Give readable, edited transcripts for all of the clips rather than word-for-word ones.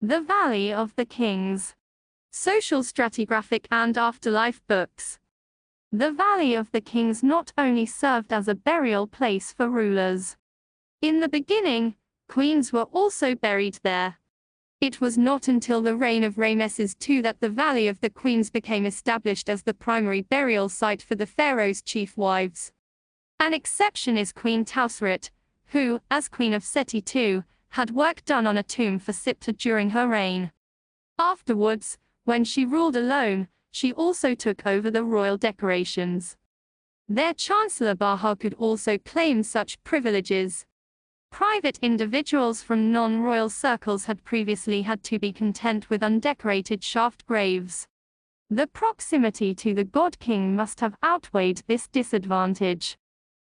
The Valley of the Kings. Social stratigraphic and afterlife books. The Valley of the Kings not only served as a burial place for rulers. In the beginning, queens were also buried there. It was not until the reign of Ramesses II that the Valley of the Queens became established as the primary burial site for the pharaoh's chief wives. An exception is Queen Tausret, who, as Queen of Seti II, had work done on a tomb for Siptah during her reign. Afterwards, when she ruled alone, she also took over the royal decorations. Their Chancellor Baha could also claim such privileges. Private individuals from non-royal circles had previously had to be content with undecorated shaft graves. The proximity to the god-king must have outweighed this disadvantage.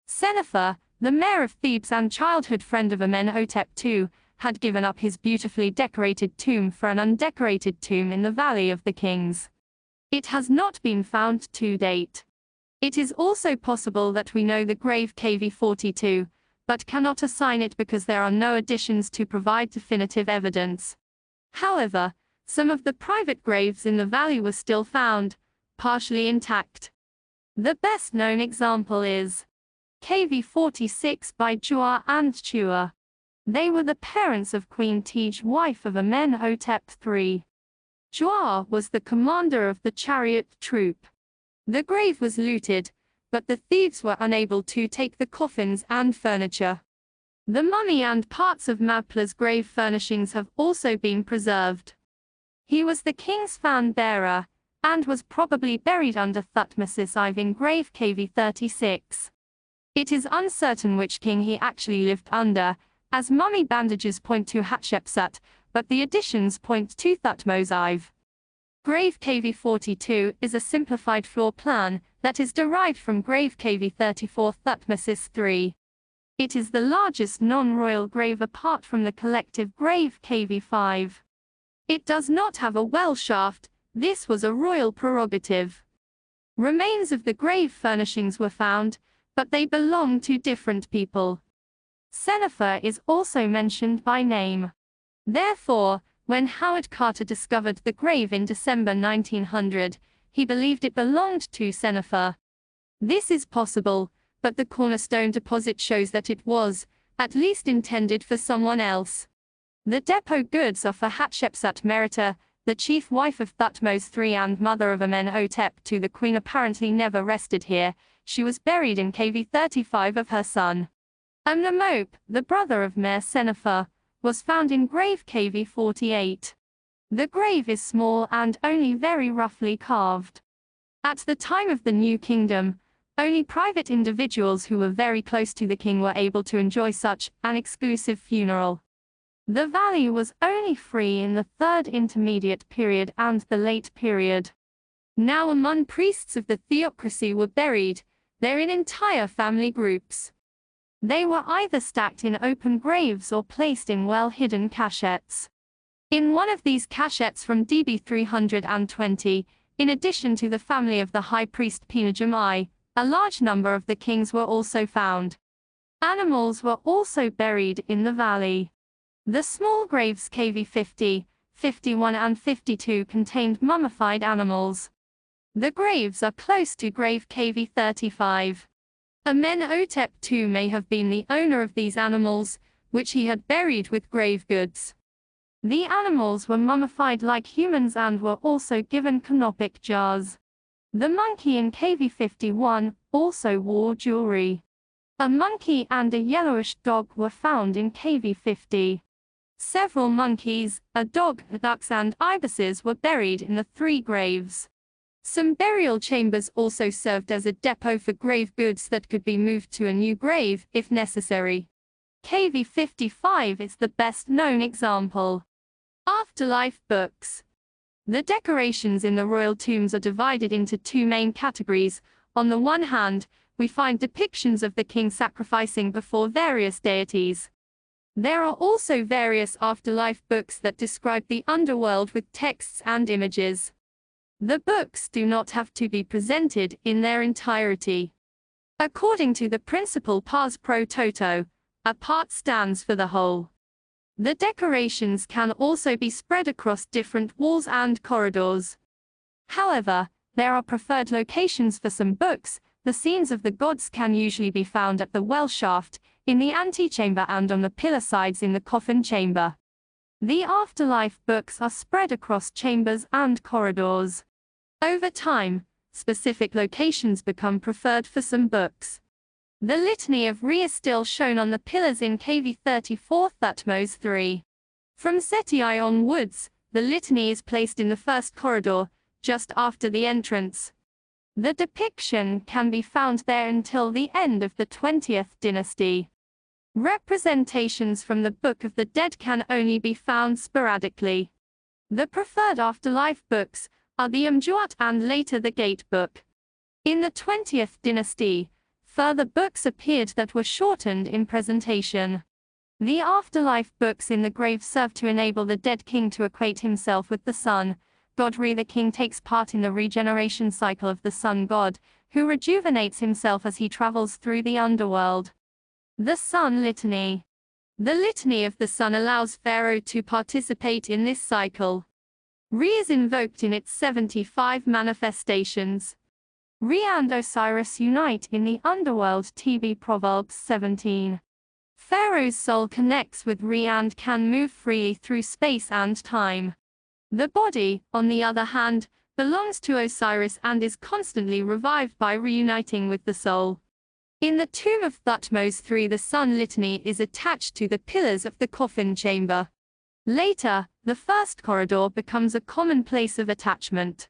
Senefer, the mayor of Thebes and childhood friend of Amenhotep II, had given up his beautifully decorated tomb for an undecorated tomb in the Valley of the Kings. It has not been found to date. It is also possible that we know the grave KV42, but cannot assign it because there are no additions to provide definitive evidence. However, some of the private graves in the valley were still found, partially intact. The best-known example is KV46 by Jua and Chua. They were the parents of Queen Tej, wife of Amenhotep III. Jua was the commander of the chariot troop. The grave was looted, but the thieves were unable to take the coffins and furniture. The mummy and parts of Maple's grave furnishings have also been preserved. He was the king's fan-bearer, and was probably buried under Thutmose IV in grave KV36. It is uncertain which king he actually lived under, as mummy bandages point to Hatshepsut, but the additions point to Thutmose IV. Grave KV42 is a simplified floor plan that is derived from grave KV34 Thutmose III. It is the largest non-royal grave apart from the collective grave KV5. It does not have a well shaft. This was a royal prerogative. Remains of the grave furnishings were found, but they belong to different people. Senefer is also mentioned by name. Therefore, when Howard Carter discovered the grave in December 1900, he believed it belonged to Senefer. This is possible, but the cornerstone deposit shows that it was, at least, intended for someone else. The depot goods are for Hatshepsut Merita, the chief wife of Thutmose III and mother of Amenhotep II. The queen apparently never rested here. She was buried in KV35 of her son. Amnamope, the brother of Mer Senefer, was found in grave KV48. The grave is small and only very roughly carved. At the time of the New Kingdom, only private individuals who were very close to the king were able to enjoy such an exclusive funeral. The valley was only free in the Third Intermediate Period and the Late Period. Now Amun priests of the theocracy were buried, there in entire family groups. They were either stacked in open graves or placed in well-hidden cachettes. In one of these cachettes from DB 320, in addition to the family of the high priest Pinajam I, a large number of the kings were also found. Animals were also buried in the valley. The small graves KV50, 51 and 52 contained mummified animals. The graves are close to grave KV35. Amenhotep II may have been the owner of these animals, which he had buried with grave goods. The animals were mummified like humans and were also given canopic jars. The monkey in KV51 also wore jewelry. A monkey and a yellowish dog were found in KV50. Several monkeys, a dog, ducks and ibises were buried in the three graves. Some burial chambers also served as a depot for grave goods that could be moved to a new grave if necessary. KV55 is the best-known example. Afterlife books. The decorations in the royal tombs are divided into two main categories. On the one hand, we find depictions of the king sacrificing before various deities. There are also various afterlife books that describe the underworld with texts and images. The books do not have to be presented in their entirety. According to the principle pars pro toto, a part stands for the whole. The decorations can also be spread across different walls and corridors. However, there are preferred locations for some books. The scenes of the gods can usually be found at the well shaft, in the antechamber and on the pillar sides in the coffin chamber. The afterlife books are spread across chambers and corridors. Over time, specific locations become preferred for some books. The Litany of Re is still shown on the pillars in KV 34 Thutmose 3. From Seti I onwards, the litany is placed in the first corridor, just after the entrance. The depiction can be found there until the end of the 20th dynasty. Representations from the Book of the Dead can only be found sporadically. The preferred afterlife books are the Amjuat and later the Gate Book. In the 20th dynasty, further books appeared that were shortened in presentation. The afterlife books in the grave serve to enable the dead king to equate himself with the sun god. The king takes part in the regeneration cycle of the sun god, who rejuvenates himself as he travels through the underworld. The Sun Litany. The Litany of the Sun allows Pharaoh to participate in this cycle. Re is invoked in its 75 manifestations. Re and Osiris unite in the underworld. TB Proverbs 17. Pharaoh's soul connects with Re and can move freely through space and time. The body, on the other hand, belongs to Osiris and is constantly revived by reuniting with the soul. In the tomb of Thutmose III, the Sun Litany is attached to the pillars of the coffin chamber. Later, the first corridor becomes a common place of attachment.